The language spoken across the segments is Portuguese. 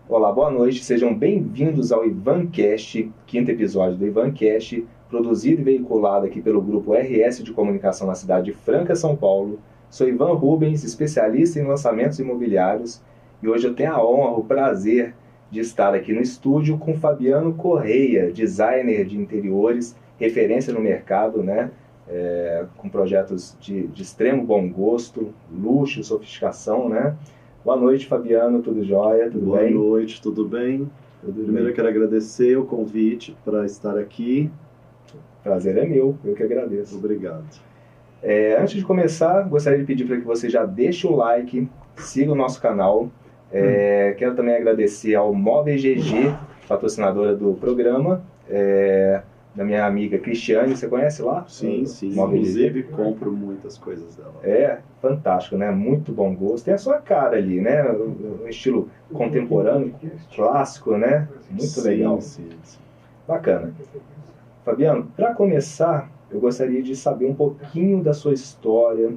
Olá, boa noite, sejam bem-vindos ao IvanCast, quinto episódio do IvanCast, produzido e veiculado aqui pelo grupo RS de Comunicação na cidade de Franca, São Paulo. Sou Ivan Rubens, especialista em lançamentos imobiliários, e hoje eu tenho a honra, o prazer de estar aqui no estúdio com Fabiano Correia, designer de interiores, referência no mercado, né? Com projetos de extremo bom gosto, luxo, sofisticação, né? Boa noite, Fabiano, tudo jóia? Tudo bem? Boa noite, tudo bem? Primeiro eu quero agradecer o convite para estar aqui. Prazer é meu, eu que agradeço. Obrigado. Antes de começar, gostaria de pedir para que você já deixe o like, siga o nosso canal. Quero também agradecer ao Móveis GG, patrocinadora do programa, da minha amiga Cristiane, você conhece lá? Sim. Móveis Inclusive GG. compro muitas coisas dela. Fantástico, né? Muito bom gosto. Tem a sua cara ali, né? Um estilo contemporâneo, clássico, né? Muito legal. Sim. Bacana. Fabiano, para começar, eu gostaria de saber um pouquinho da sua história,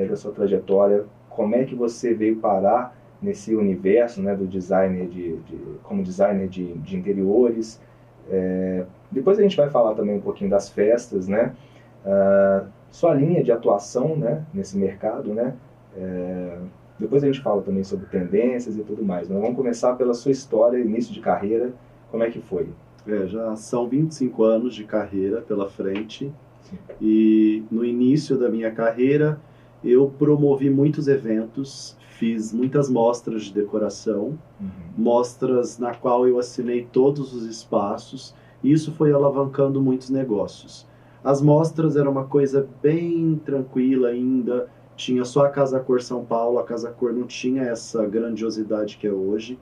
da sua trajetória, como é que você veio parar nesse universo, né, do designer como designer de interiores. Depois a gente vai falar também um pouquinho das festas, né? Sua linha de atuação, né, nesse mercado, né? Depois a gente fala também sobre tendências e tudo mais. Mas vamos começar pela sua história, início de carreira, como é que foi? Já são 25 anos de carreira pela frente. Sim. E no início da minha carreira eu promovi muitos eventos, fiz muitas mostras de decoração, mostras na qual eu assinei todos os espaços, e isso foi alavancando muitos negócios. As mostras eram uma coisa bem tranquila ainda, tinha só a Casa Cor São Paulo, a Casa Cor não tinha essa grandiosidade que é hoje,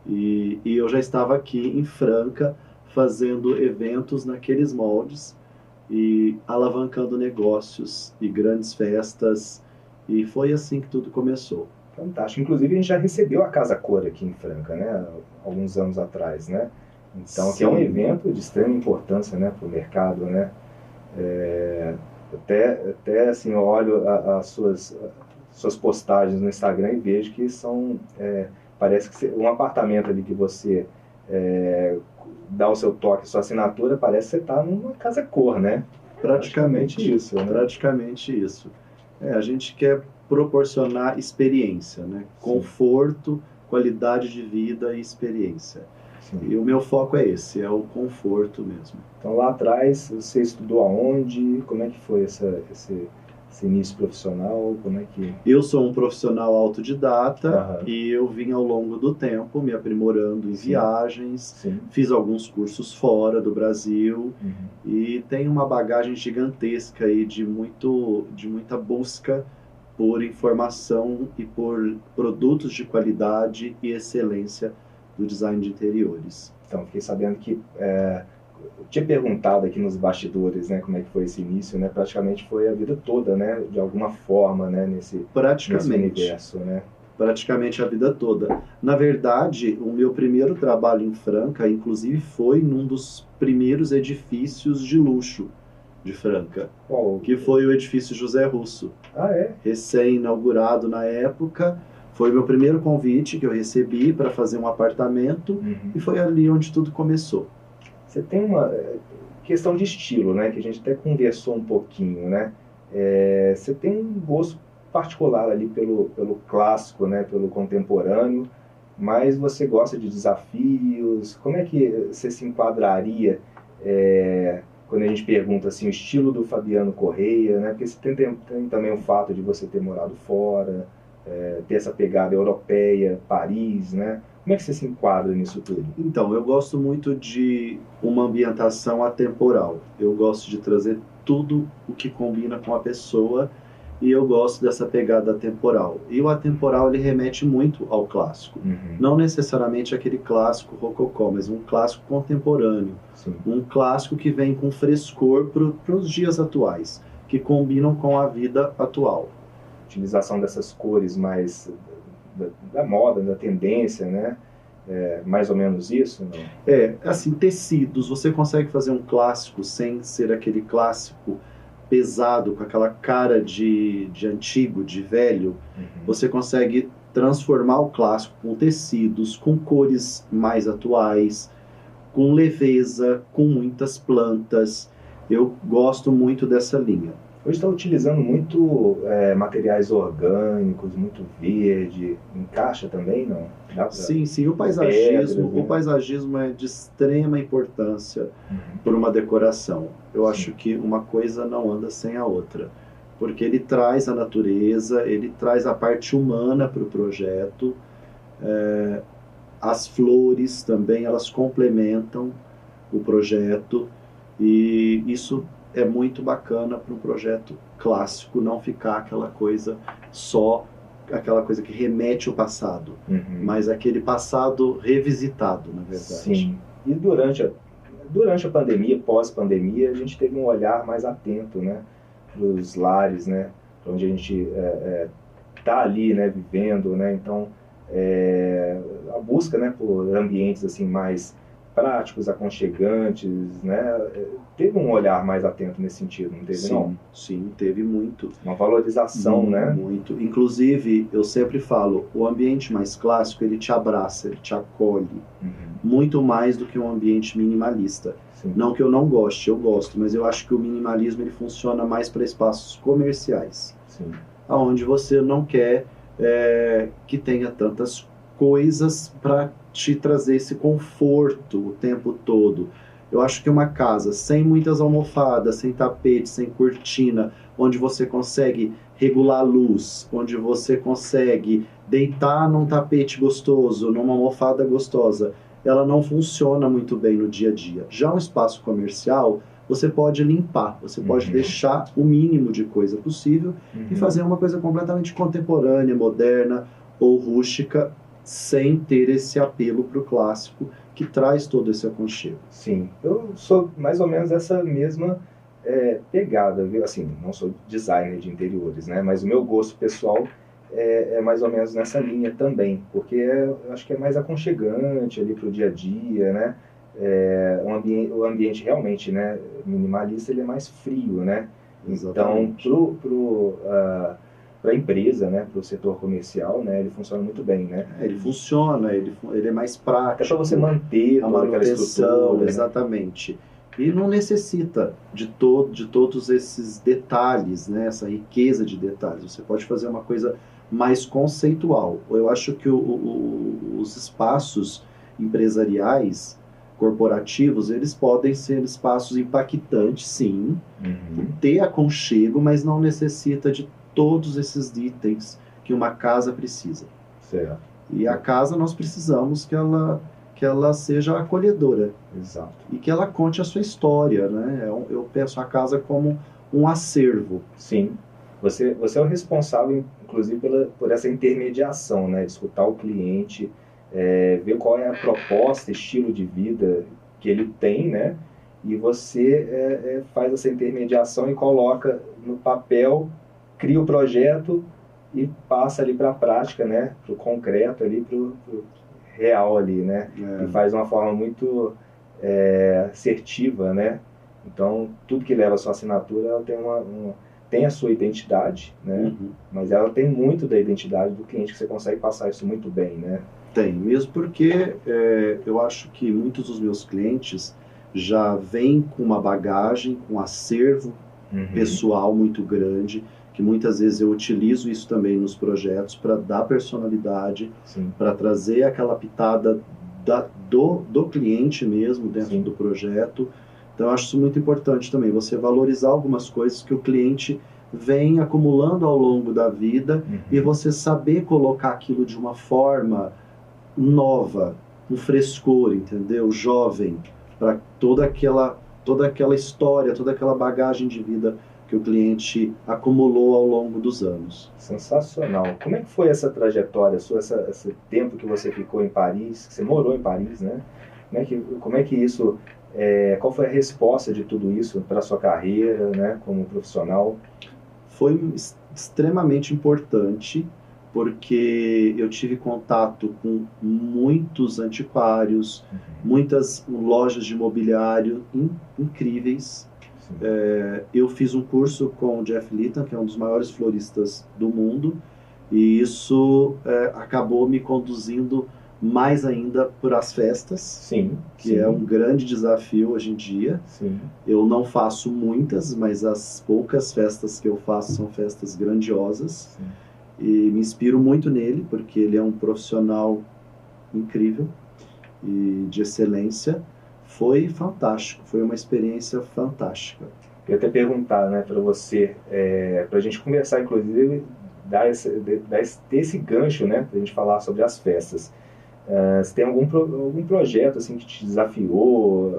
e eu já estava aqui em Franca fazendo eventos naqueles moldes e alavancando negócios e grandes festas, e foi assim que tudo começou. Fantástico. Inclusive, a gente já recebeu a Casa Cor aqui em Franca, né? Alguns anos atrás, né? Então, que é um evento de extrema importância, né, para o mercado, né? Até assim, eu olho as suas postagens no Instagram e vejo que são... parece que um apartamento ali que você dá o seu toque, sua assinatura, parece que você está numa Casa Cor, né? Praticamente isso, né? Praticamente isso. A gente quer proporcionar experiência, né? Conforto, qualidade de vida e experiência. Sim. E o meu foco é esse, é o conforto mesmo. Então, lá atrás, você estudou aonde? Como é que foi esse início profissional? Como é que... Eu sou um profissional autodidata. Uhum. E eu vim ao longo do tempo me aprimorando em viagens. Sim. Fiz alguns cursos fora do Brasil. E tenho uma bagagem gigantesca aí de muita busca por informação e por produtos de qualidade e excelência do design de interiores. Então, fiquei sabendo que eu tinha perguntado aqui nos bastidores, né, como é que foi esse início, né? Praticamente foi a vida toda, né, de alguma forma, né, nesse universo, né? Praticamente a vida toda. Na verdade, o meu primeiro trabalho em Franca, inclusive, foi num dos primeiros edifícios de luxo de Franca. Qual? Que foi o edifício José Russo. Recém-inaugurado na época. Foi o meu primeiro convite que eu recebi para fazer um apartamento. E foi ali onde tudo começou. Você tem uma questão de estilo, né, que a gente até conversou um pouquinho, né? Você tem um gosto particular ali pelo clássico, né, pelo contemporâneo, mas você gosta de desafios. Como é que você se enquadraria quando a gente pergunta assim, o estilo do Fabiano Correia, né? Porque você tem também o fato de você ter morado fora, ter essa pegada europeia, Paris, né? Como é que você se enquadra nisso tudo? Então, eu gosto muito de uma ambientação atemporal. Eu gosto de trazer tudo o que combina com a pessoa, e eu gosto dessa pegada atemporal. E o atemporal, ele remete muito ao clássico. Não necessariamente aquele clássico rococó, mas um clássico contemporâneo. Sim. Um clássico que vem com frescor para os dias atuais, que combinam com a vida atual. Utilização dessas cores mais da moda, da tendência, né? Mais ou menos isso, não? Assim, tecidos. Você consegue fazer um clássico sem ser aquele clássico pesado, com aquela cara de antigo, de velho. Você consegue transformar o clássico com tecidos, com cores mais atuais, com leveza, com muitas plantas. Eu gosto muito dessa linha. Hoje está utilizando muito materiais orgânicos, muito verde, encaixa também, não? Sim, sim, o paisagismo, pedras, né? O paisagismo é de extrema importância para uma decoração. Eu acho que uma coisa não anda sem a outra, porque ele traz a natureza, ele traz a parte humana para o projeto, as flores também, elas complementam o projeto, e isso é muito bacana para um projeto clássico, não ficar aquela coisa que remete ao passado, mas aquele passado revisitado, na verdade. Sim. E durante a pandemia, pós-pandemia, a gente teve um olhar mais atento, né, para os lares, né, onde a gente está ali, né, vivendo, né, então a busca, né, por ambientes assim mais práticos, aconchegantes, né, teve um olhar mais atento nesse sentido, não teve? Sim, não? Sim, teve muito. Uma valorização, né? Muito. Inclusive, eu sempre falo, o ambiente mais clássico, ele te abraça, ele te acolhe, muito mais do que um ambiente minimalista. Sim. Não que eu não goste, eu gosto, mas eu acho que o minimalismo ele funciona mais para espaços comerciais, Sim. onde você não quer que tenha tantas coisas para te trazer esse conforto o tempo todo. Eu acho que uma casa sem muitas almofadas, sem tapete, sem cortina, onde você consegue regular a luz, onde você consegue deitar num tapete gostoso, numa almofada gostosa, ela não funciona muito bem no dia a dia. Já um espaço comercial, você pode limpar, você pode deixar o mínimo de coisa possível e fazer uma coisa completamente contemporânea, moderna ou rústica, sem ter esse apelo para o clássico, que traz todo esse aconchego. Sim, eu sou mais ou menos essa mesma pegada, viu? Assim, não sou designer de interiores, né? Mas o meu gosto pessoal é mais ou menos nessa linha também, porque eu acho que é mais aconchegante ali para o dia a dia, né? O ambiente realmente, né, minimalista, ele é mais frio, né? Exatamente. Então, para a empresa, né, para o setor comercial, né, ele funciona muito bem, né? Ele funciona, ele é mais prático. É para você manter a toda aquela estrutura, né? Exatamente. E não necessita de todos esses detalhes, né, essa riqueza de detalhes. Você pode fazer uma coisa mais conceitual. Eu acho que os espaços empresariais, corporativos, eles podem ser espaços impactantes, sim, ter aconchego, mas não necessita de todos esses itens que uma casa precisa. Certo. E a casa nós precisamos que ela seja acolhedora. Exato. E que ela conte a sua história, né? Eu penso a casa como um acervo. Sim. Você é o responsável, inclusive, por essa intermediação, né? De escutar o cliente, ver qual é a proposta, estilo de vida que ele tem, né? E você faz essa intermediação e coloca no papel, cria o projeto e passa ali para a prática, né? Para o concreto ali, para o real ali, né? E faz de uma forma muito assertiva, né? Então, tudo que leva a sua assinatura, ela tem a sua identidade, né? Mas ela tem muito da identidade do cliente, que você consegue passar isso muito bem, né? Tem, mesmo porque eu acho que muitos dos meus clientes já vêm com uma bagagem, com um acervo pessoal muito grande, que muitas vezes eu utilizo isso também nos projetos para dar personalidade, para trazer aquela pitada do cliente mesmo dentro do projeto. Então eu acho isso muito importante também, você valorizar algumas coisas que o cliente vem acumulando ao longo da vida e você saber colocar aquilo de uma forma nova, com frescor, entendeu? Jovem, para toda aquela história, toda aquela bagagem de vida que o cliente acumulou ao longo dos anos. Sensacional. Como é que foi essa trajetória sua, esse tempo que você ficou em Paris, que você morou em Paris, né? Como é que isso, qual foi a resposta de tudo isso para a sua carreira, né, como profissional? Foi extremamente importante, porque eu tive contato com muitos antiquários, muitas lojas de mobiliário incríveis. Eu fiz um curso com o Jeff Litton, que é um dos maiores floristas do mundo, E isso acabou me conduzindo mais ainda para as festas, Sim, que sim. é um grande desafio hoje em dia. Sim. Eu não faço muitas, mas as poucas festas que eu faço são festas grandiosas. Sim. E me inspiro muito nele, porque ele é um profissional incrível e de excelência. Foi fantástico, foi uma experiência fantástica. Eu ia até perguntar, né, para você, para a gente conversar, inclusive, ter esse gancho, né, para a gente falar sobre as festas. Se tem algum projeto assim que te desafiou?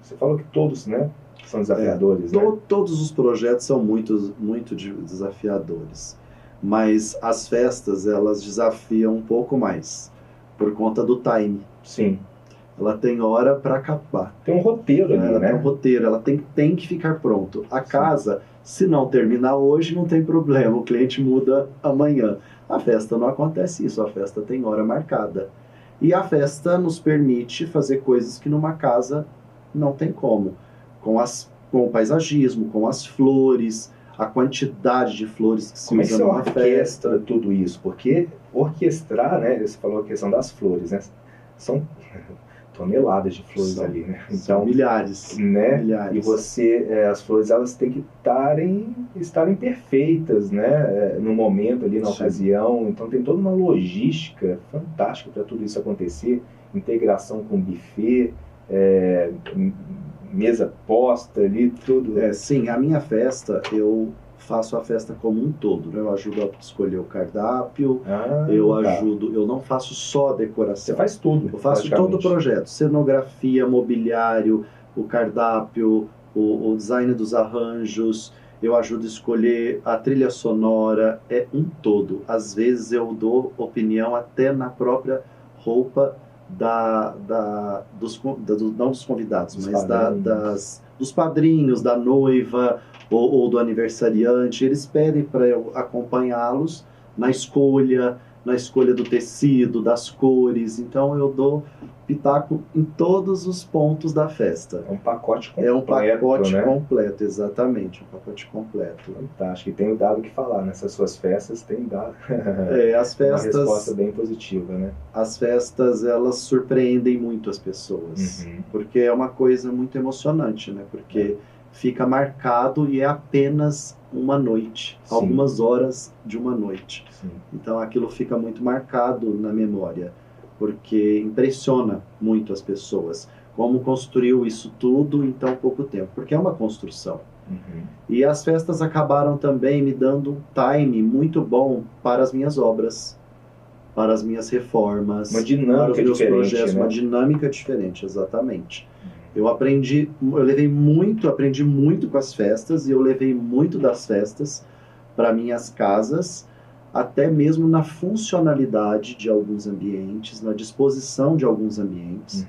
Você falou que todos, né, são desafiadores, né? Todos os projetos são muito desafiadores, mas as festas, elas desafiam um pouco mais, por conta do time. Sim. Ela tem hora para acabar. Tem um roteiro ali, ela né? Tem um roteiro, ela tem que ficar pronto. A casa, se não terminar hoje, não tem problema, o cliente muda amanhã. A festa não acontece isso, a festa tem hora marcada. E a festa nos permite fazer coisas que numa casa não tem como. Com o paisagismo, com as flores, a quantidade de flores que se Como é que usa você numa festa. orquestra tudo isso? Porque orquestrar, né? Você falou a questão das flores, né? São toneladas de flores ali, né? Então, milhares, né? milhares. E as flores, elas têm que estarem perfeitas, né? No momento ali, na ocasião. Então tem toda uma logística fantástica para tudo isso acontecer. Integração com buffet, mesa posta ali, tudo. Sim, a minha festa, eu faço a festa como um todo, né? Eu ajudo a escolher o cardápio, eu não faço só decoração. Você faz tudo. Eu faço todo o projeto, cenografia, mobiliário, o cardápio, o design dos arranjos, eu ajudo a escolher a trilha sonora, é um todo. Às vezes eu dou opinião até na própria roupa não dos convidados, mas dos padrinhos, da noiva ou do aniversariante. Eles pedem para eu acompanhá-los na escolha do tecido, das cores. Então eu dou pitaco em todos os pontos da festa. É um pacote completo. É um pacote, né? Completo, exatamente, um pacote completo. Fantástico. E tenho dado o que falar nessas suas festas, tem dado as festas, uma resposta bem positiva, né? As festas, elas surpreendem muito as pessoas, porque é uma coisa muito emocionante, né? Porque fica marcado e é apenas uma noite, algumas horas de uma noite. Sim. Então aquilo fica muito marcado na memória, porque impressiona muito as pessoas. Como construiu isso tudo em tão pouco tempo, porque é uma construção. E as festas acabaram também me dando um time muito bom para as minhas obras, para as minhas reformas, uma dinâmica para os meus projetos, né? Uma dinâmica diferente, exatamente. Eu aprendi muito com as festas, e eu levei muito das festas para minhas casas, até mesmo na funcionalidade de alguns ambientes, na disposição de alguns ambientes,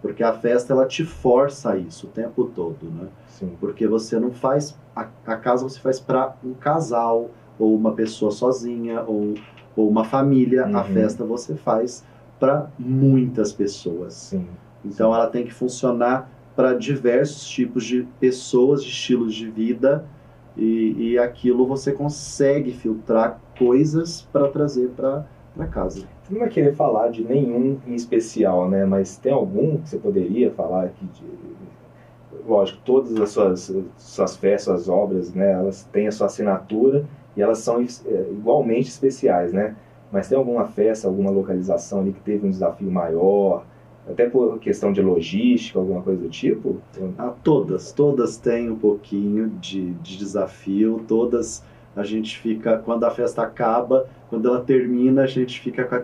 porque a festa, ela te força a isso o tempo todo, né? Sim. Porque você não faz, a casa você faz para um casal, ou uma pessoa sozinha, ou uma família. A festa você faz para muitas pessoas. Sim. Então ela tem que funcionar para diversos tipos de pessoas, de estilos de vida, e aquilo você consegue filtrar coisas para trazer para casa. Você não vai querer falar de nenhum em especial, né? Mas tem algum que você poderia falar aqui Lógico, todas as suas festas, suas obras, né? Elas têm a sua assinatura e elas são igualmente especiais, né? Mas tem alguma festa, alguma localização ali que teve um desafio maior, até por questão de logística, alguma coisa do tipo? Todas têm um pouquinho de desafio, todas a gente fica, quando a festa acaba, quando ela termina, a gente fica com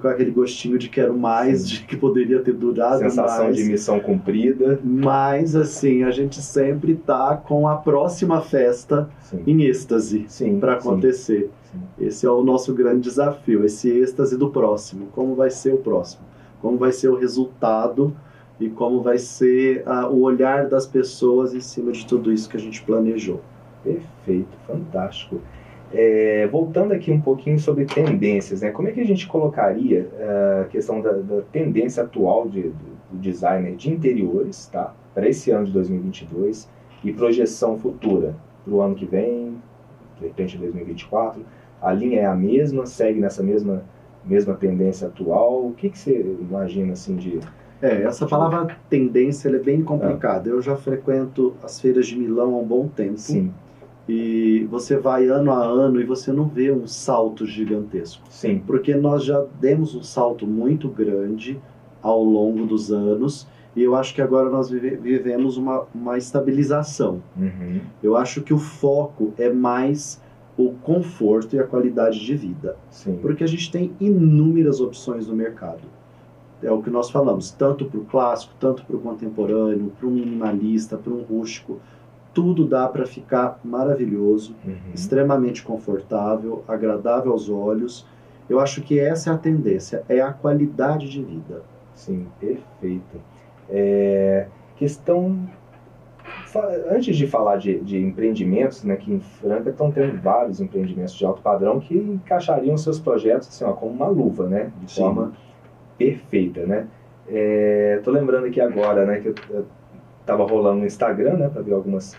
aquele gostinho de quero mais, de que poderia ter durado mais. Sensação de missão cumprida. Mas, assim, a gente sempre tá com a próxima festa em êxtase para acontecer. Sim. Esse é o nosso grande desafio, esse êxtase do próximo. Como vai ser o próximo? Como vai ser o resultado e como vai ser o olhar das pessoas em cima de tudo isso que a gente planejou. Perfeito, fantástico. Voltando aqui um pouquinho sobre tendências, né? Como é que a gente colocaria a questão da tendência atual do designer de interiores, tá? Para esse ano de 2022 e projeção futura, para o ano que vem? de repente em 2024, a linha é a mesma, segue nessa mesma tendência atual? O que você imagina assim de... Essa palavra tendência ela é bem complicada. Eu já frequento as feiras de Milão há um bom tempo. Sim. E você vai ano a ano e você não vê um salto gigantesco. Sim. Porque nós já demos um salto muito grande ao longo dos anos e eu acho que agora nós vivemos uma estabilização. Uhum. Eu acho que o foco é mais o conforto e a qualidade de vida. Sim. Porque a gente tem inúmeras opções no mercado. É o que nós falamos, tanto para o clássico, tanto para o contemporâneo, para o minimalista, para um rústico. Tudo dá para ficar maravilhoso, extremamente confortável, agradável aos olhos. Eu acho que essa é a tendência, é a qualidade de vida. Sim, perfeito. Questão... Antes de falar de empreendimentos, né, que em Franca estão tendo vários empreendimentos de alto padrão que encaixariam seus projetos assim, ó, como uma luva, né, de Sim. forma perfeita, né? Tô lembrando aqui agora, né, que eu tava rolando no Instagram, né, para ver algumas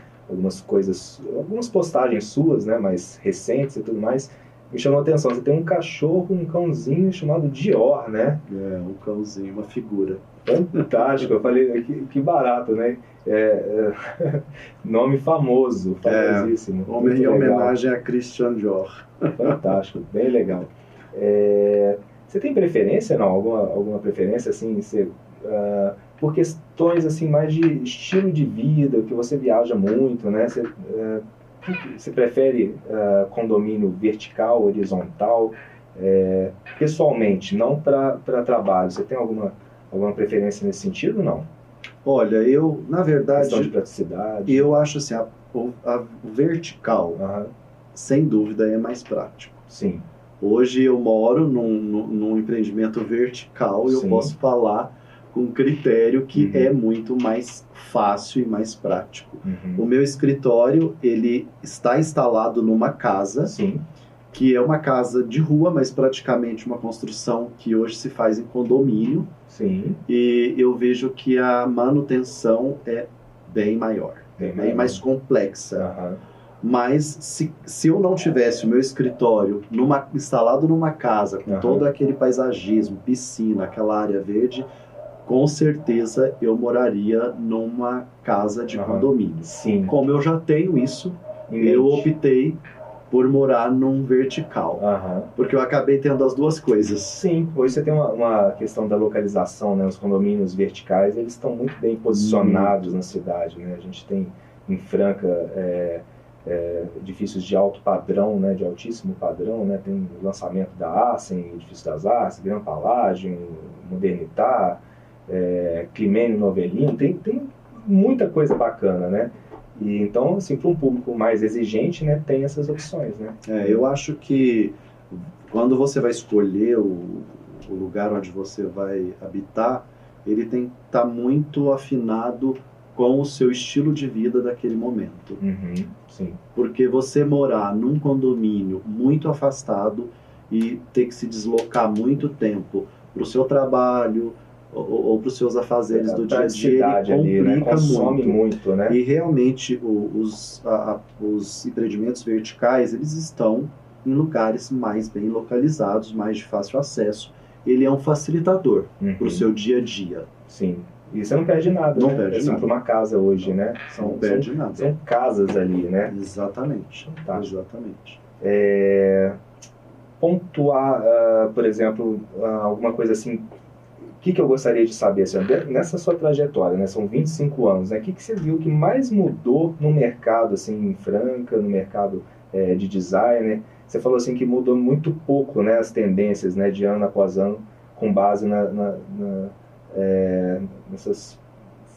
coisas, algumas postagens suas, né, mais recentes e tudo mais. Me chamou a atenção, você tem um cachorro, um cãozinho chamado Dior, né? Um cãozinho, uma figura. Fantástico, eu falei, que barato, né? Nome famoso, famosíssimo. Em homenagem a Christian Dior. Fantástico, bem legal. Você tem preferência, não? Alguma preferência, assim, por questões, assim, mais de estilo de vida, que você viaja muito, né? Você prefere condomínio vertical, horizontal? Pessoalmente, não para trabalho, você tem alguma preferência nesse sentido, não? Olha, eu, na verdade... Questão de praticidade? Eu acho assim, a vertical, sem dúvida, é mais prático. Sim. Hoje eu moro num empreendimento vertical e eu posso falar com critério que é muito mais fácil e mais prático. O meu escritório, ele está instalado numa casa, que é uma casa de rua, mas praticamente uma construção que hoje se faz em condomínio. Sim. E eu vejo que a manutenção é bem maior, bem mais complexa. Mas se eu não tivesse o meu escritório instalado numa casa, com todo aquele paisagismo, piscina, aquela área verde, com certeza eu moraria numa casa de condomínio. Sim. Como eu já tenho isso, eu optei por morar num vertical. Porque eu acabei tendo as duas coisas. Sim, hoje você tem uma questão da localização, né? Os condomínios verticais, eles estão muito bem posicionados na cidade, né? A gente tem em Franca edifícios de alto padrão, né? De altíssimo padrão, né? Tem o lançamento da Assen, Edifício das Artes, Gran Palácio, Modernitar, Climene Novelino, tem muita coisa bacana, né? E então, assim, para um público mais exigente, né, tem essas opções, né? Eu acho que quando você vai escolher o lugar onde você vai habitar, ele tem que estar muito afinado com o seu estilo de vida daquele momento. Sim. Porque você morar num condomínio muito afastado e ter que se deslocar muito tempo para o seu trabalho ou para os seus afazeres do dia a dia, ele complica, né? Consome muito, né? E realmente os empreendimentos verticais, eles estão em lugares mais bem localizados, mais de fácil acesso. Ele é um facilitador para o seu dia a dia. Sim. E você não perde nada, não né? perde nada. Para uma casa hoje, né? Não perde nada. São casas ali, né? Exatamente. Tá. Exatamente. Pontuar, por exemplo, alguma coisa assim... O que eu gostaria de saber, assim, nessa sua trajetória, né, são 25 anos, né, o que você viu que mais mudou no mercado, assim, em Franca, no mercado de design? Você falou assim que mudou muito pouco, né, as tendências, né, de ano após ano, com base nessas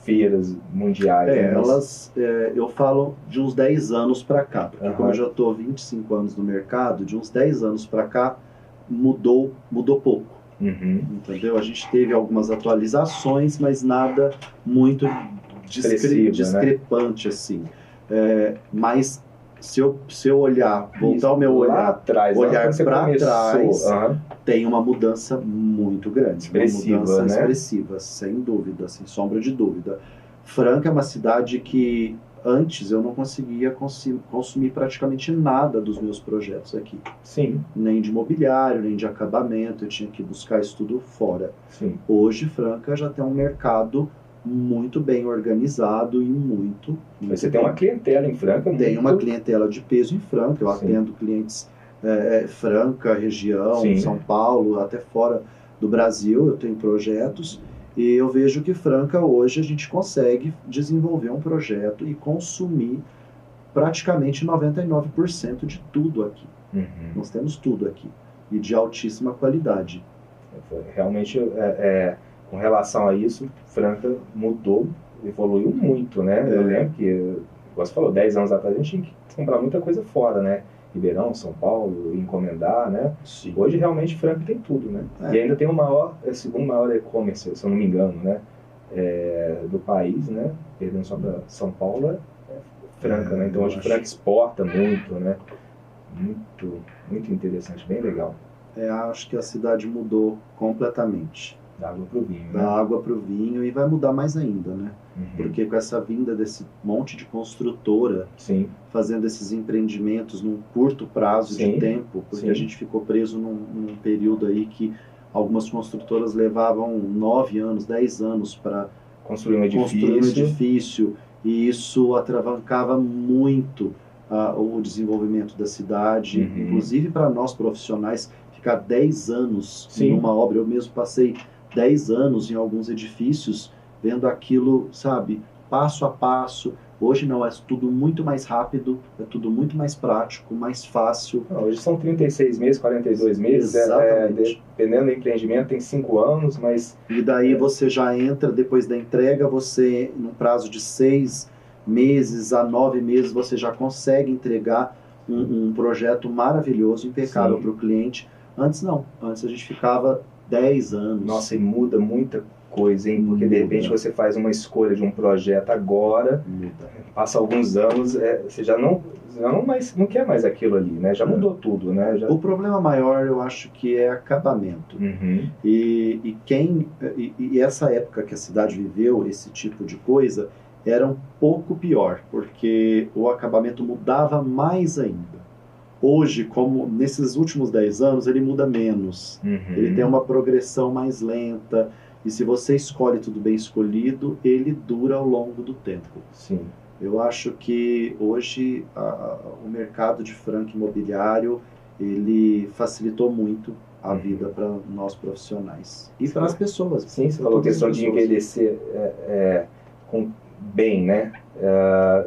feiras mundiais. Eu falo de uns 10 anos para cá, porque como eu já estou 25 anos no mercado, de uns 10 anos para cá, mudou pouco. Entendeu? A gente teve algumas atualizações, mas nada muito discrepante, né? Assim. Mas se eu olhar, voltar o meu olhar para trás, tem uma mudança muito grande. Expressiva, uma mudança, né? Expressiva, sem dúvida, sem sombra de dúvida. Franca é uma cidade que antes eu não conseguia consumir praticamente nada dos meus projetos aqui. Sim. Nem de mobiliário, nem de acabamento, eu tinha que buscar isso tudo fora. Sim. Hoje, Franca já tem um mercado muito bem organizado e muito Você tem uma clientela em Franca? Tem uma clientela de peso em Franca, eu atendo clientes Franca, região, Sim. São Paulo, até fora do Brasil, eu tenho projetos, e eu vejo que Franca hoje a gente consegue desenvolver um projeto e consumir praticamente 99% de tudo aqui. Uhum. Nós temos tudo aqui, e de altíssima qualidade. Realmente, com relação a isso, Franca mudou, evoluiu muito, né? Eu lembro que, como você falou, 10 anos atrás a gente tinha que comprar muita coisa fora, né? Ribeirão, São Paulo, encomendar, né? Sim. Hoje realmente Franca tem tudo, né? E ainda tem o segundo maior e-commerce, se eu não me engano, né? Do país, né? Perdendo só para São Paulo, é Franca, né? Então hoje Franca exporta muito, né? Muito interessante, bem legal. Acho que a cidade mudou completamente. Da água para o vinho, Da água para o vinho, e vai mudar mais ainda, né? Uhum. Porque com essa vinda desse monte de construtora, Sim. fazendo esses empreendimentos num curto prazo Sim. de tempo, porque Sim. a gente ficou preso num período aí que algumas construtoras levavam 9 anos, 10 anos para construir um edifício, e isso atravancava muito o desenvolvimento da cidade, Uhum. inclusive para nós profissionais, ficar 10 anos Sim. em uma obra. Eu mesmo passei 10 anos em alguns edifícios, vendo aquilo, sabe, passo a passo. Hoje não, é tudo muito mais rápido, é tudo muito mais prático, mais fácil. Hoje são 36 meses, 42 meses. Exatamente. Dependendo do empreendimento, tem 5 anos, mas... E daí você já entra, depois da entrega, você, num prazo de 6 meses a 9 meses, você já consegue entregar um projeto maravilhoso, impecável para o cliente. Antes não, antes a gente ficava 10 anos. Nossa, e muda muita coisa, hein? Porque de repente você faz uma escolha de um projeto agora, passa alguns anos, você já não quer mais aquilo ali, né? Já mudou tudo, né? O problema maior, eu acho que é acabamento. Uhum. E essa época que a cidade viveu, esse tipo de coisa, era um pouco pior, porque o acabamento mudava mais ainda. Hoje, como nesses últimos 10 anos, ele muda menos. Uhum. Ele tem uma progressão mais lenta. E se você escolhe tudo bem escolhido, ele dura ao longo do tempo. Sim. Eu acho que hoje o mercado de Franca imobiliário, ele facilitou muito a vida para nós profissionais. E para as pessoas. Sim, você falou a questão de envelhecer bem, né?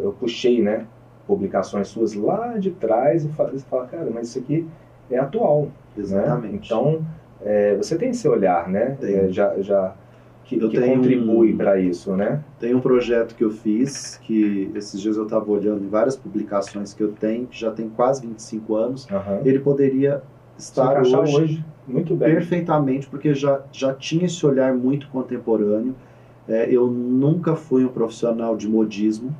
Eu puxei, né, publicações suas lá de trás e você fala, cara, mas isso aqui é atual. Exatamente. Né? Então, você tem esse olhar, né? Que tenho contribui para isso, né? Tem um projeto que eu fiz, que esses dias eu estava olhando em várias publicações que eu tenho, que já tem quase 25 anos. Uhum. Ele poderia estar hoje muito bem. Perfeitamente, porque já tinha esse olhar muito contemporâneo. Eu nunca fui um profissional de modismo,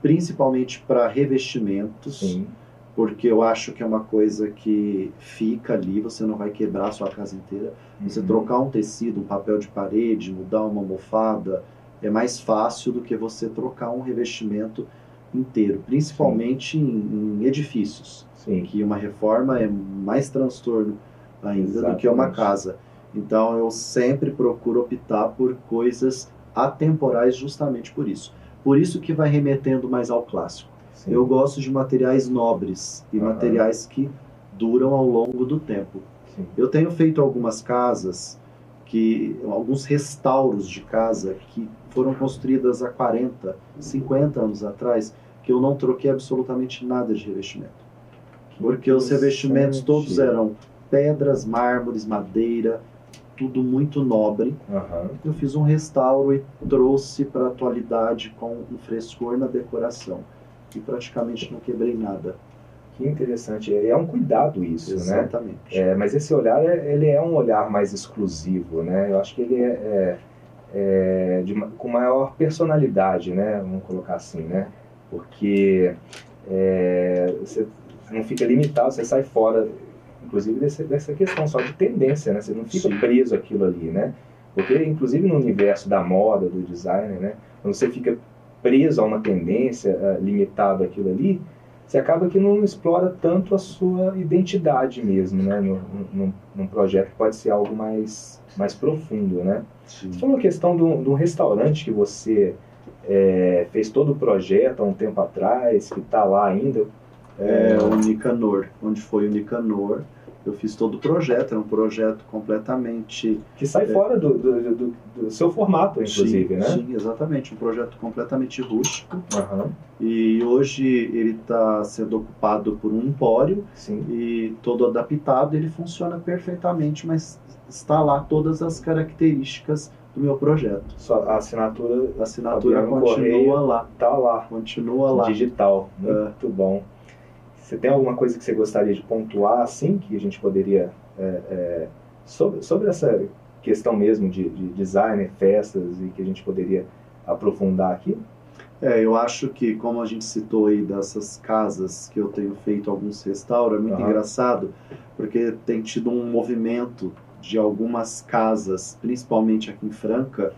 principalmente para revestimentos. Sim. Porque eu acho que é uma coisa que fica ali, você não vai quebrar a sua casa inteira. Você trocar um tecido, um papel de parede, mudar uma almofada, é mais fácil do que você trocar um revestimento inteiro, principalmente em edifícios. Sim. Que uma reforma é mais transtorno ainda do que uma casa. Então eu sempre procuro optar por coisas atemporais justamente por isso. Por isso que vai remetendo mais ao clássico. Sim. Eu gosto de materiais nobres e materiais que duram ao longo do tempo. Sim. Eu tenho feito algumas casas, alguns restauros de casa que foram construídas há 40, 50 anos atrás, que eu não troquei absolutamente nada de revestimento. Porque os revestimentos todos eram pedras, mármores, madeira, tudo muito nobre. Eu fiz um restauro e trouxe para a atualidade com um frescor na decoração. E praticamente não quebrei nada. Que interessante. É um cuidado isso, exatamente, né? Mas esse olhar, ele é um olhar mais exclusivo, né? Eu acho que ele com maior personalidade, né? Vamos colocar assim, né? Porque você não fica limitado, você sai fora, inclusive, dessa questão só de tendência, né? Você não fica preso àquilo ali, né? Porque, inclusive, no universo da moda, do design, né? Quando você fica preso a uma tendência, limitado àquilo ali, você acaba que não explora tanto a sua identidade mesmo, né? Num projeto que pode ser algo mais profundo, né? Sim. Você falou a questão de um restaurante que você fez todo o projeto há um tempo atrás, que está lá ainda. O Nicanor, onde foi o Nicanor, eu fiz todo o projeto, era um projeto completamente... Que sai fora do seu formato, inclusive, sim, né? Sim, exatamente, um projeto completamente rústico. Uhum. E hoje ele está sendo ocupado por um empório, sim. E todo adaptado, ele funciona perfeitamente, mas está lá todas as características do meu projeto. A assinatura continua Correia, lá. Tá lá. Continua lá. Digital. Muito bom. Você tem alguma coisa que você gostaria de pontuar, assim, que a gente poderia... sobre essa questão mesmo de design, festas, e que a gente poderia aprofundar aqui? Eu acho que, como a gente citou aí dessas casas que eu tenho feito alguns restauros, é muito engraçado, porque tem tido um movimento de algumas casas, principalmente aqui em Franca,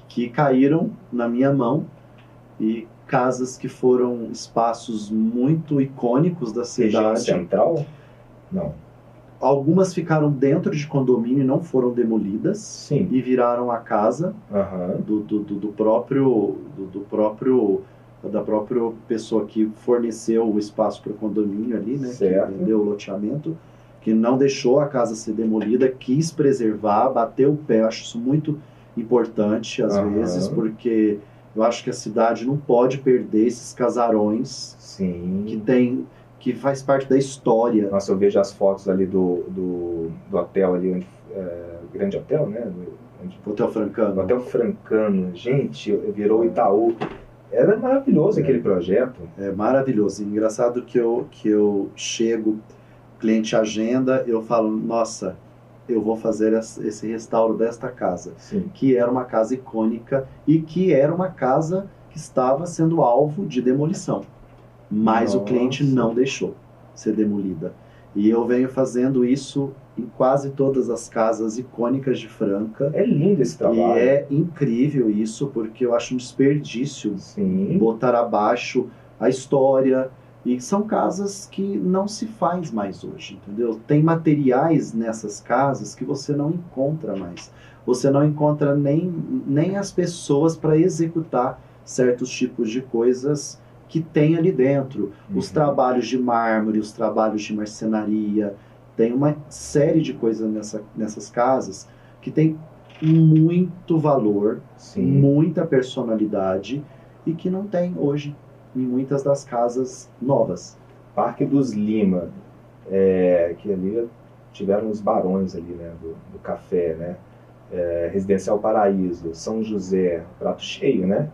que caíram na minha mão, e casas que foram espaços muito icônicos da cidade. Região central? Não. Algumas ficaram dentro de condomínio e não foram demolidas. Sim. E viraram a casa da própria pessoa que forneceu o espaço para o condomínio ali, né? Certo. Que vendeu o loteamento, que não deixou a casa ser demolida, quis preservar, bateu o pé. Eu acho isso muito importante às vezes, porque eu acho que a cidade não pode perder esses casarões. Sim. Que faz parte da história. Nossa, eu vejo as fotos ali do hotel ali, grande hotel, né? Hotel Francano. Hotel Francano. Gente, virou Itaú. Era maravilhoso aquele projeto. É maravilhoso. Engraçado que eu chego, cliente agenda, eu falo, nossa, eu vou fazer esse restauro desta casa. Sim. Que era uma casa icônica e que era uma casa que estava sendo alvo de demolição. Mas o cliente não deixou ser demolida. E eu venho fazendo isso em quase todas as casas icônicas de Franca. É lindo esse trabalho. E é incrível isso, porque eu acho um desperdício botar abaixo a história. E são casas que não se faz mais hoje, entendeu? Tem materiais nessas casas que você não encontra mais. Você não encontra nem as pessoas para executar certos tipos de coisas que tem ali dentro. Os trabalhos de mármore, os trabalhos de marcenaria, tem uma série de coisas nessas casas que tem muito valor, muita personalidade e que não tem hoje em muitas das casas novas. Parque dos Lima, que ali tiveram os barões ali, né, do café, né? Residencial Paraíso, São José, prato cheio, né?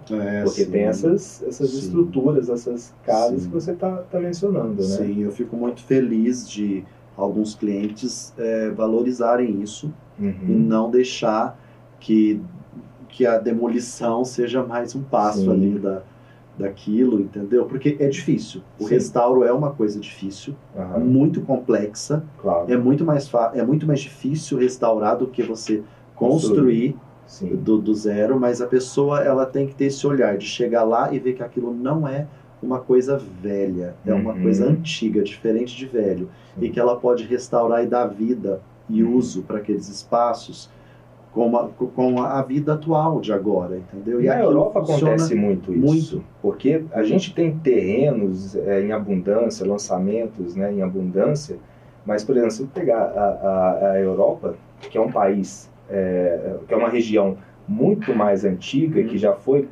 Porque tem essas estruturas, essas casas que você está mencionando, né? Sim, eu fico muito feliz de alguns clientes valorizarem isso e não deixar que a demolição seja mais um passo ali daquilo, entendeu? Porque é difícil. O restauro é uma coisa difícil, muito complexa. Claro. É muito mais difícil restaurar do que você construir do zero, mas a pessoa ela tem que ter esse olhar de chegar lá e ver que aquilo não é uma coisa velha, é uma coisa antiga, diferente de velho, e que ela pode restaurar e dar vida e uso para aqueles espaços com a vida atual de agora, entendeu? E na Europa acontece muito isso, porque a gente tem terrenos em abundância, lançamentos, né, em abundância, mas, por exemplo, se eu pegar a Europa, que é um país, que é uma região muito mais antiga, que já foi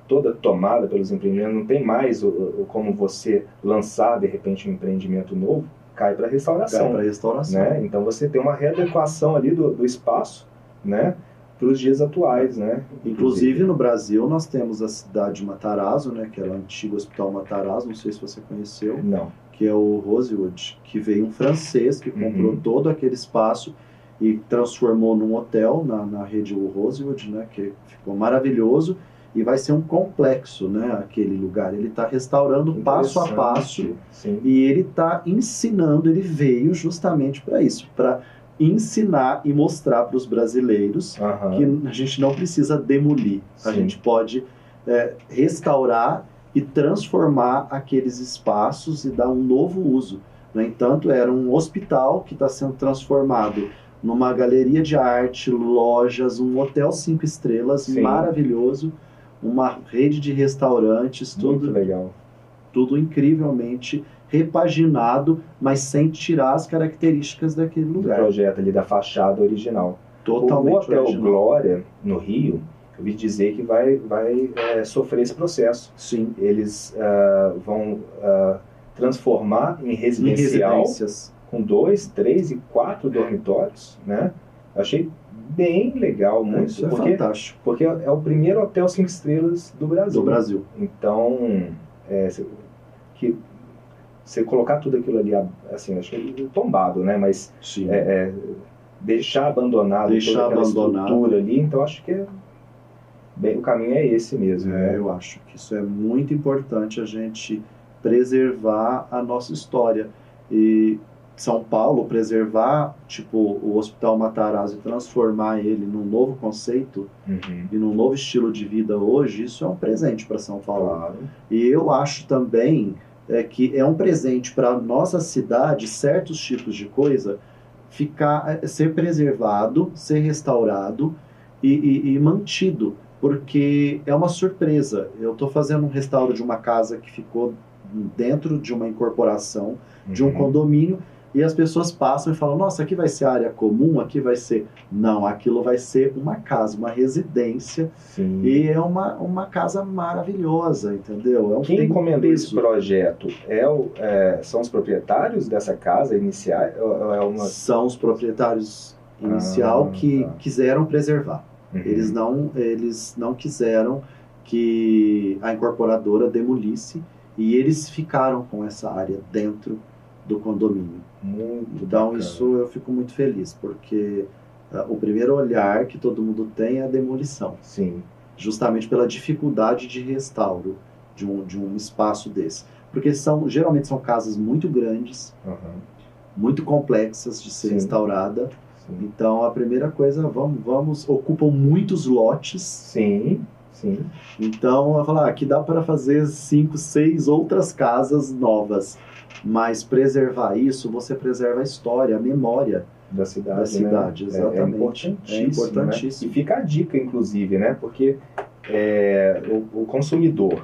toda tomada pelos empreendimentos, não tem mais como você lançar, de repente, um empreendimento novo, cai para restauração. Né? Então você tem uma readequação ali do espaço, né, para os dias atuais, né? Inclusive no Brasil nós temos a cidade de Matarazzo, né, que era o antigo Hospital Matarazzo, não sei se você conheceu. Não. Que é o Rosewood, que veio um francês que comprou todo aquele espaço e transformou num hotel na rede Rosewood, né, que ficou maravilhoso, e vai ser um complexo, né, aquele lugar. Ele está restaurando passo a passo, e ele está ensinando, ele veio justamente para isso, para ensinar e mostrar para os brasileiros que a gente não precisa demolir, a gente pode restaurar e transformar aqueles espaços e dar um novo uso. No entanto, era um hospital que está sendo transformado numa galeria de arte, lojas, um hotel 5 estrelas, Sim. maravilhoso, uma rede de restaurantes, Muito tudo, legal. tudo incrivelmente repaginado, mas sem tirar as características daquele Do lugar. projeto ali da fachada original. Totalmente O Hotel original. Glória, no Rio, eu ouvi dizer que vai sofrer esse processo. Sim. Eles vão transformar em Em residencial, residências. com 2, 3 e 4 dormitórios, né? Achei bem legal, muito, Isso é porque fantástico. é o primeiro hotel 5 estrelas do Brasil. Do Brasil. Então, você colocar tudo aquilo ali, assim, achei tombado, né? Mas Sim. deixar abandonado toda aquela estrutura ali, então acho que o caminho é esse mesmo. Né? Eu acho que isso é muito importante, a gente preservar a nossa história. E São Paulo, preservar, tipo, o Hospital Matarazzo e transformar ele num novo conceito e num novo estilo de vida hoje, isso é um presente para São Paulo. Claro. E eu acho também que é um presente para nossa cidade, certos tipos de coisa, ser preservado, ser restaurado e mantido, porque é uma surpresa. Eu estou fazendo um restauro de uma casa que ficou dentro de uma incorporação, de um condomínio, e as pessoas passam e falam, nossa, aqui vai ser área comum, aqui vai ser... Não, aquilo vai ser uma casa, uma residência. Sim. E é uma casa maravilhosa, entendeu? Quem encomendou esse projeto são os proprietários dessa casa inicial? São os proprietários inicial que quiseram preservar. Eles não quiseram que a incorporadora demolisse, e eles ficaram com essa área dentro do condomínio. Muito então bacana. Isso eu fico muito feliz, porque o primeiro olhar que todo mundo tem é a demolição. Sim. Justamente pela dificuldade de restauro de um espaço desse. Porque geralmente são casas muito grandes, muito complexas de ser restaurada. Sim. Então a primeira coisa, ocupam muitos lotes. Sim. Sim. Então, eu falo, aqui dá para fazer 5, 6 outras casas novas, mas preservar isso, você preserva a história, a memória da cidade. Exatamente. É importantíssimo. Né? E fica a dica, inclusive, né? Porque o consumidor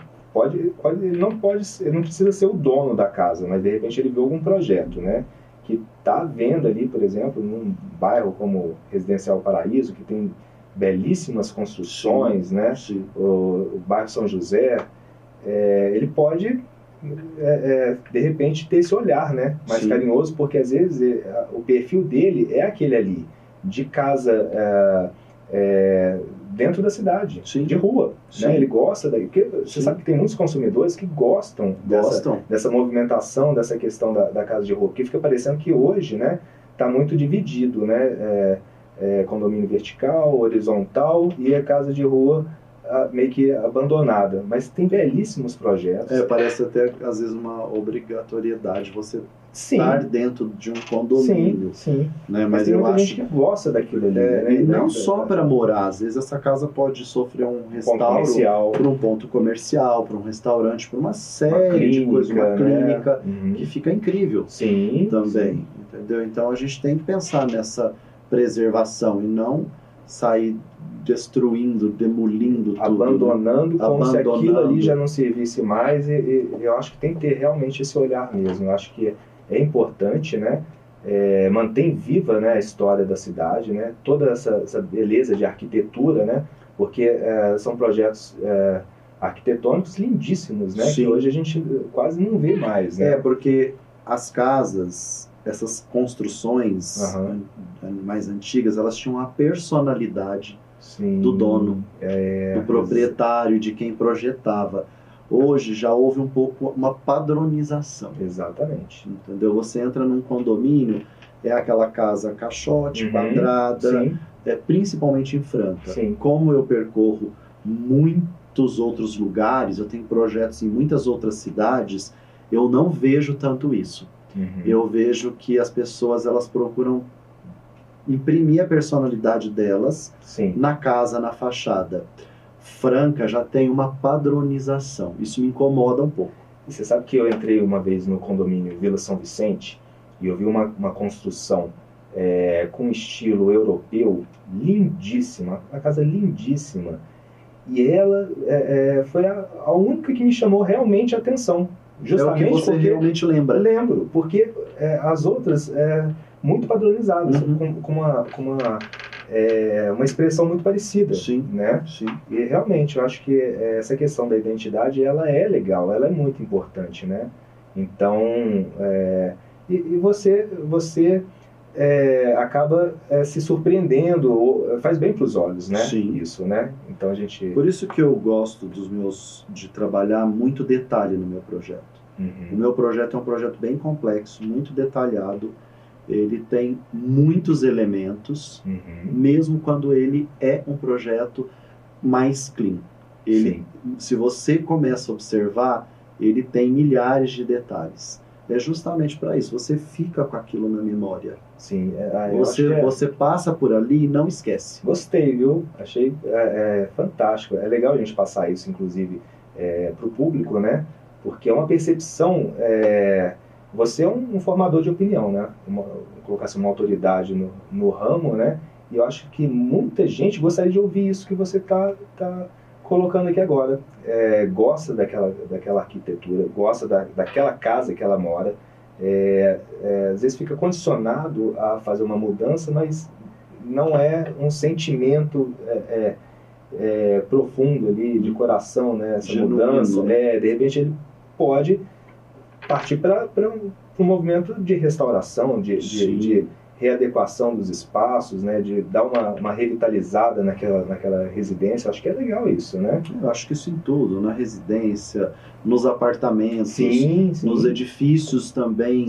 não precisa ser o dono da casa, mas de repente ele vê algum projeto, né? Que está vendo ali, por exemplo, num bairro como Residencial Paraíso, que tem belíssimas construções, sim, né? Sim. O bairro São José, ele pode de repente ter esse olhar, né? Mais sim. carinhoso, porque às vezes o perfil dele é aquele ali, de casa dentro da cidade, sim. de rua, né? Ele gosta daí, porque você sabe que tem muitos consumidores que gostam dessa movimentação, dessa questão da casa de rua, porque fica parecendo que hoje, né, está muito dividido, né? Condomínio vertical, horizontal, e a casa de rua meio que abandonada. Mas tem belíssimos projetos. Parece até, às vezes, uma obrigatoriedade você estar dentro de um condomínio. Sim. Né? Mas tem muita gente que gosta daquilo ali. Né? E não só para morar. Às vezes essa casa pode sofrer um restauro para um ponto comercial, para um restaurante, para uma série de coisas, uma clínica, que fica incrível também. Entendeu? Então a gente tem que pensar nessa preservação e não sair destruindo, demolindo tudo, abandonando como se aquilo ali já não servisse mais. E eu acho que tem que ter realmente esse olhar mesmo. Eu acho que é importante, né, manter viva, né, a história da cidade, né, toda essa beleza de arquitetura, né, porque são projetos arquitetônicos lindíssimos, né, que hoje a gente quase não vê mais, né. Porque as casas, essas construções mais antigas, elas tinham a personalidade do dono, do proprietário, de quem projetava. Hoje já houve um pouco uma padronização. Exatamente. Entendeu? Você entra num condomínio, é aquela casa caixote, quadrada, principalmente em Franca. Sim. Como eu percorro muitos outros lugares, eu tenho projetos em muitas outras cidades, eu não vejo tanto isso. Eu vejo que as pessoas, elas procuram imprimir a personalidade delas na casa, na fachada. Franca já tem uma padronização. Isso me incomoda um pouco. E você sabe que eu entrei uma vez no condomínio Vila São Vicente e eu vi uma construção com estilo europeu, lindíssima, uma casa lindíssima. E ela foi a única que me chamou realmente a atenção. Justamente é o que você porque realmente lembra. Lembro, porque as outras muito padronizadas, com uma expressão muito parecida. Sim, né? Sim. E realmente, eu acho que essa questão da identidade, ela é legal, ela é muito importante, né? Então, e você acaba se surpreendendo, faz bem para os olhos, né? Sim. Isso, né? Então a gente... Por isso que eu gosto de trabalhar muito detalhe no meu projeto. O meu projeto é um projeto bem complexo, muito detalhado. Ele tem muitos elementos, mesmo quando ele é um projeto mais clean. Se você começa a observar, ele tem milhares de detalhes. É justamente para isso, você fica com aquilo na memória. Sim, você passa por ali e não esquece. Gostei, viu? Achei fantástico. É legal a gente passar isso, inclusive, para o público, né? Porque é uma percepção... Você é um formador de opinião, né? Colocar assim, uma autoridade no ramo, né? E eu acho que muita gente gostaria de ouvir isso que você está colocando aqui agora. Gosta daquela arquitetura, gosta daquela casa que ela mora. Às vezes fica condicionado a fazer uma mudança, mas não é um sentimento profundo ali, de coração, né? Essa mudança. De repente ele pode partir para um movimento de restauração, de readequação dos espaços, né, de dar uma revitalizada naquela residência. Acho que é legal isso, né? Eu acho que isso em tudo, na residência, nos apartamentos, sim. Nos edifícios também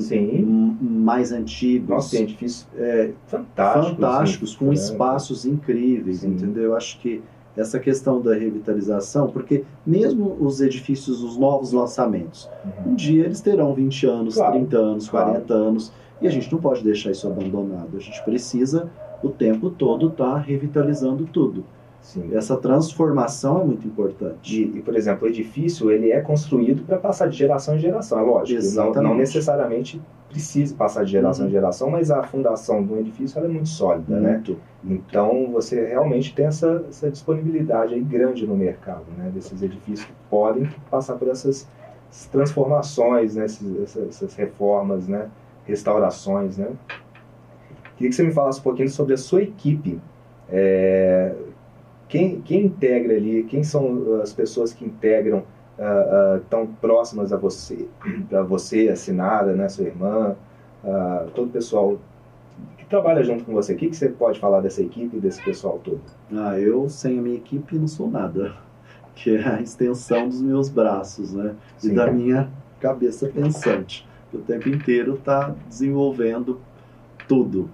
mais antigos. Nossa, tem edifícios fantásticos, com espaços incríveis, entendeu? Eu acho que essa questão da revitalização, porque mesmo os edifícios, os novos lançamentos, um dia eles terão 20 anos, 30 anos, 40 anos, e a gente não pode deixar isso abandonado. A gente precisa, o tempo todo, estar revitalizando tudo. Sim. Essa transformação é muito importante. E, por exemplo, o edifício ele é construído para passar de geração em geração. É lógico, não necessariamente precisa passar de geração em geração, mas a fundação do edifício ela é muito sólida, né? Então, você realmente tem essa disponibilidade aí grande no mercado, né? Desses edifícios que podem passar por essas transformações, né? Essas reformas, né? Restaurações, né? Queria que você me falasse um pouquinho sobre a sua equipe. Quem integra ali, quem são as pessoas que integram, tão próximas a você, para você, a Sinara, né, sua irmã, todo o pessoal que trabalha junto com você? O que você pode falar dessa equipe, desse pessoal todo? Eu, sem a minha equipe, não sou nada, que é a extensão dos meus braços, né, e da minha cabeça pensante, que o tempo inteiro está desenvolvendo tudo,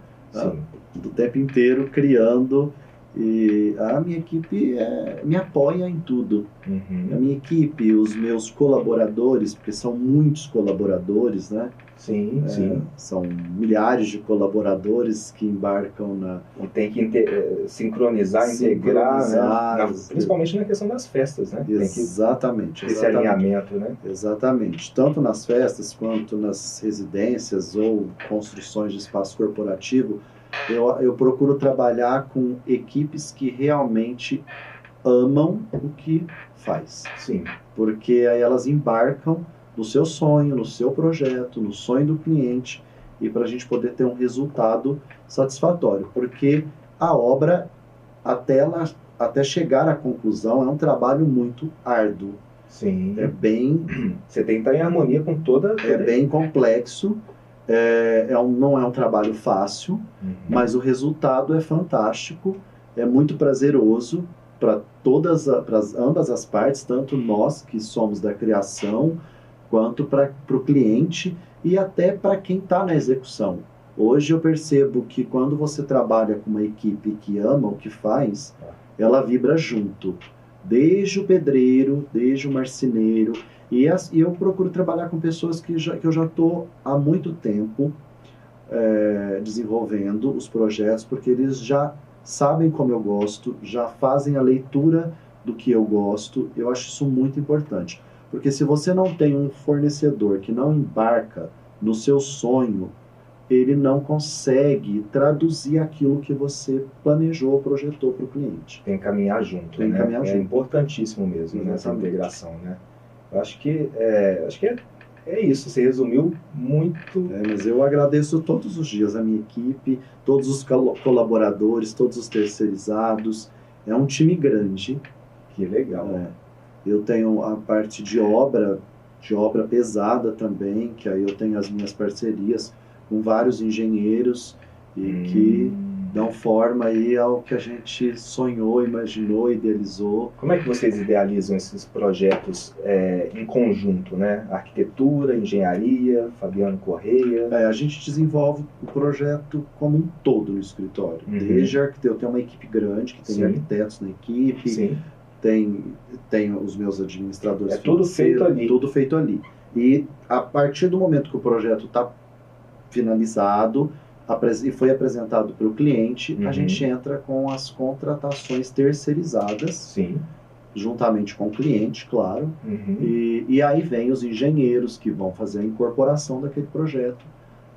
o tempo inteiro criando. E a minha equipe me apoia em tudo. A minha equipe, os meus colaboradores, porque são muitos colaboradores, né? Sim. São milhares de colaboradores que embarcam E tem que integrar, né? Principalmente na questão das festas, né? Exatamente. Tem que esse alinhamento, né? Exatamente. Tanto nas festas quanto nas residências ou construções de espaço corporativo, eu procuro trabalhar com equipes que realmente amam o que faz. Sim. Porque aí elas embarcam no seu sonho, no seu projeto, no sonho do cliente, e para a gente poder ter um resultado satisfatório. Porque a obra, até chegar à conclusão, é um trabalho muito árduo. Sim. Você tem que estar em harmonia com toda... É bem complexo. Não é um trabalho fácil, mas o resultado é fantástico, é muito prazeroso para ambas as partes, tanto nós que somos da criação, quanto para o cliente e até para quem está na execução. Hoje eu percebo que quando você trabalha com uma equipe que ama o que faz, ela vibra junto, desde o pedreiro, desde o marceneiro. E eu procuro trabalhar com pessoas que eu já estou há muito tempo desenvolvendo os projetos, porque eles já sabem como eu gosto, já fazem a leitura do que eu gosto. Eu acho isso muito importante. Porque se você não tem um fornecedor que não embarca no seu sonho, ele não consegue traduzir aquilo que você planejou, projetou para o cliente. Tem que caminhar junto, Tem que né? caminhar junto. Importantíssimo mesmo, né, essa Exatamente. integração, né? Eu acho que é isso, você resumiu muito. Mas eu agradeço todos os dias a minha equipe, todos os colaboradores, todos os terceirizados. É um time grande. Que legal. Eu tenho a parte de obra pesada também, que aí eu tenho as minhas parcerias com vários engenheiros e que dão forma aí ao que a gente sonhou, imaginou, idealizou. Como é que vocês idealizam esses projetos em conjunto, né? Arquitetura, engenharia, Fabiano Correia. A gente desenvolve o projeto como um todo no escritório. Desde arquiteto, tem uma equipe grande, que tem Sim. arquitetos na equipe, Sim. tem os meus administradores. Tudo feito ali. Tudo feito ali. E a partir do momento que o projeto está finalizado e foi apresentado para o cliente, a gente entra com as contratações terceirizadas, Sim. juntamente com o cliente, claro, e aí vem os engenheiros que vão fazer a incorporação daquele projeto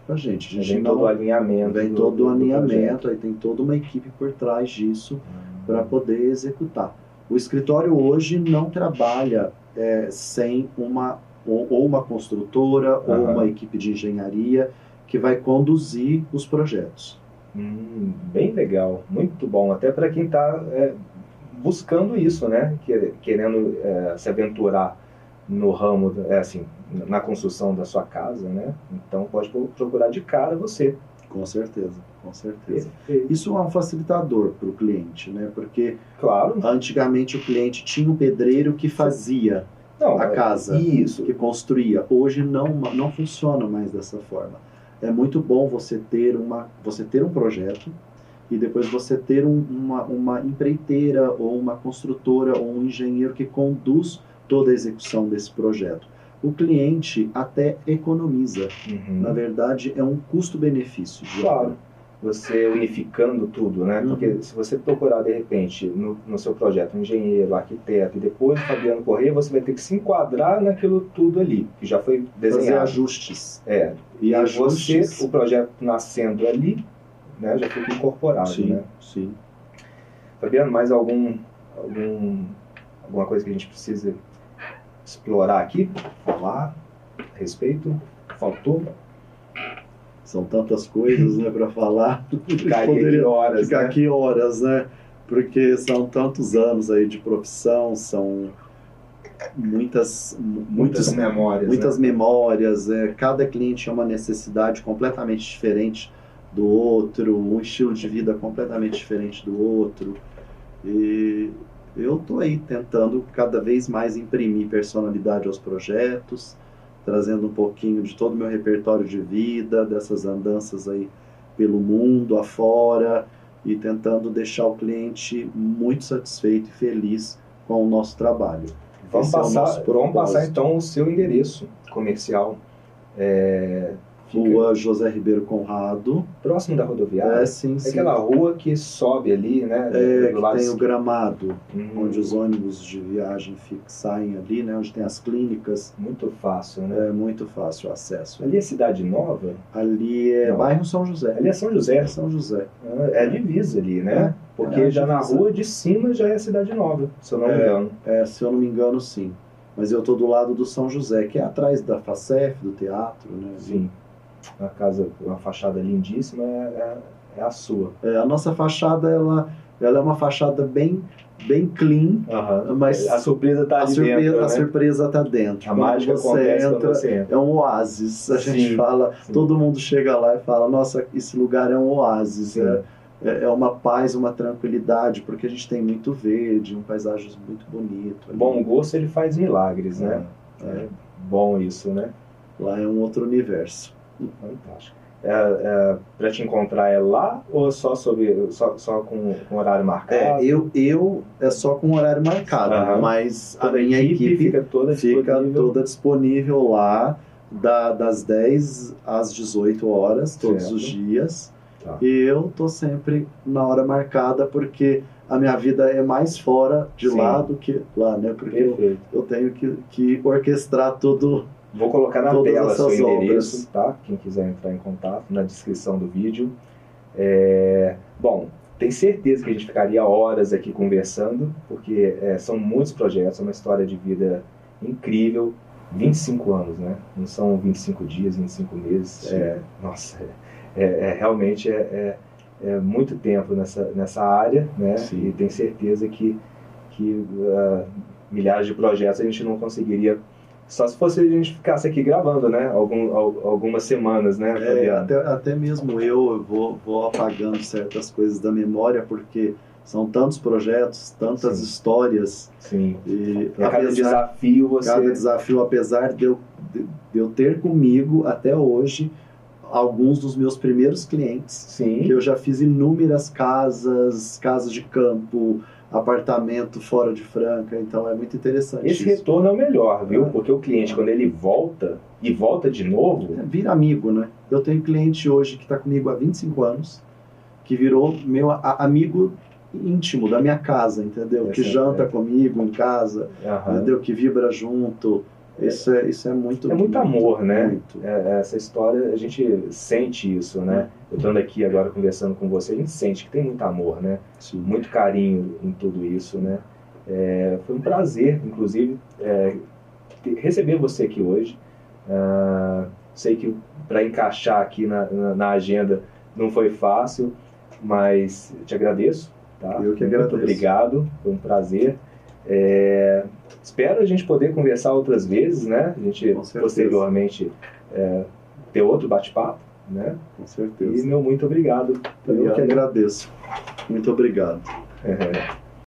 para a gente. Vem todo o alinhamento. Vem todo o alinhamento, aí tem toda uma equipe por trás disso para poder executar. O escritório hoje não trabalha sem uma construtora ou uma equipe de engenharia que vai conduzir os projetos. Bem legal, muito bom. Até para quem está buscando isso, né? Querendo se aventurar no ramo, na construção da sua casa, né? Então pode procurar de cara você. Com certeza, com certeza. Perfeito. Isso é um facilitador para o cliente, né? Porque claro, antigamente o cliente tinha um pedreiro que fazia a casa, que construía. Hoje não funciona mais dessa forma. É muito bom você ter um projeto e depois você ter uma empreiteira ou uma construtora ou um engenheiro que conduz toda a execução desse projeto. O cliente até economiza. Na verdade, é um custo-benefício. Claro. Você unificando tudo, né? Porque se você procurar, de repente, no seu projeto, um engenheiro, arquiteto, e depois Fabiano Correia, você vai ter que se enquadrar naquilo tudo ali, que já foi desenhado. Fazer ajustes. E ajustes. O projeto nascendo ali, né, já fica incorporado, sim, né? Sim. Fabiano, mais alguma coisa que a gente precisa explorar aqui, falar a respeito? Faltou? São tantas coisas, né, para falar. Ficar aqui horas, né? Porque são tantos anos aí de profissão, são muitas memórias. Muitas memórias. Cada cliente é uma necessidade completamente diferente do outro, um estilo de vida completamente diferente do outro. E eu estou aí tentando cada vez mais imprimir personalidade aos projetos, trazendo um pouquinho de todo o meu repertório de vida, dessas andanças aí pelo mundo afora, e tentando deixar o cliente muito satisfeito e feliz com o nosso trabalho. Vamos passar então o seu endereço comercial. Rua José Ribeiro Conrado. Próximo da rodoviária? Sim. Aquela rua que sobe ali, né? Do lado tem o gramado, onde os ônibus de viagem saem ali, né? Onde tem as clínicas. Muito fácil, né? É muito fácil o acesso. Ali é Cidade Nova? Ali é bairro São José. Ali é São José? É São José. É a divisa ali, né? Porque já na rua de cima já é Cidade Nova, se eu não me engano. Se eu não me engano, sim. Mas eu estou do lado do São José, que é atrás da FACEF, do teatro, né? Sim. A casa, uma fachada lindíssima, é a sua. A nossa fachada, ela é uma fachada bem clean, mas a surpresa está ali dentro, A surpresa está dentro. A mágica acontece quando você entra. É um oásis. A gente fala, todo mundo chega lá e fala, nossa, esse lugar é um oásis. É uma paz, uma tranquilidade, porque a gente tem muito verde, um paisagem muito bonito. Bom gosto, ele faz milagres, né? É bom isso, né? Lá é um outro universo. Fantástico. Para te encontrar é lá ou só com horário marcado? Eu é só com horário marcado, mas a minha equipe fica toda disponível lá das 10 às 18 horas, todos os dias. Tá. E eu tô sempre na hora marcada, porque a minha vida é mais fora de Sim. lá do que lá, né? Porque eu tenho que orquestrar tudo. Vou colocar na todas tela seu essas endereço, obras. tá? Quem quiser entrar em contato, na descrição do vídeo. Bom, tenho certeza que a gente ficaria horas aqui conversando, porque são muitos projetos, é uma história de vida incrível. 25 anos, né? Não são 25 dias, 25 meses. Nossa, realmente muito tempo nessa área, né? Sim. E tenho certeza que milhares de projetos a gente não conseguiria, só se fosse a gente ficasse aqui gravando, né? Algumas semanas, né, Fabiano? Até mesmo eu vou apagando certas coisas da memória, porque são tantos projetos, tantas histórias. Sim. E cada desafio você... Cada desafio, apesar de eu ter comigo até hoje alguns dos meus primeiros clientes. Sim. Que eu já fiz inúmeras casas de campo, apartamento fora de Franca, então é muito interessante. Esse retorno é o melhor, viu? Porque o cliente, quando ele volta, e volta de novo... vira amigo, né? Eu tenho cliente hoje que está comigo há 25 anos, que virou meu amigo íntimo da minha casa, entendeu? Que janta comigo em casa, entendeu? Que vibra junto. Isso é muito... É muito amor, né? Muito. Essa história, a gente sente isso, né? Eu estando aqui agora conversando com você, a gente sente que tem muito amor, né? Sim. Muito carinho em tudo isso, né? Foi um prazer, inclusive, receber você aqui hoje. Sei que para encaixar aqui na agenda não foi fácil, mas te agradeço. Tá? Eu que agradeço. Muito obrigado, foi um prazer. Espero a gente poder conversar outras vezes, né? A gente posteriormente ter outro bate-papo, né? Com certeza. E meu muito obrigado. Eu que agradeço. Muito obrigado.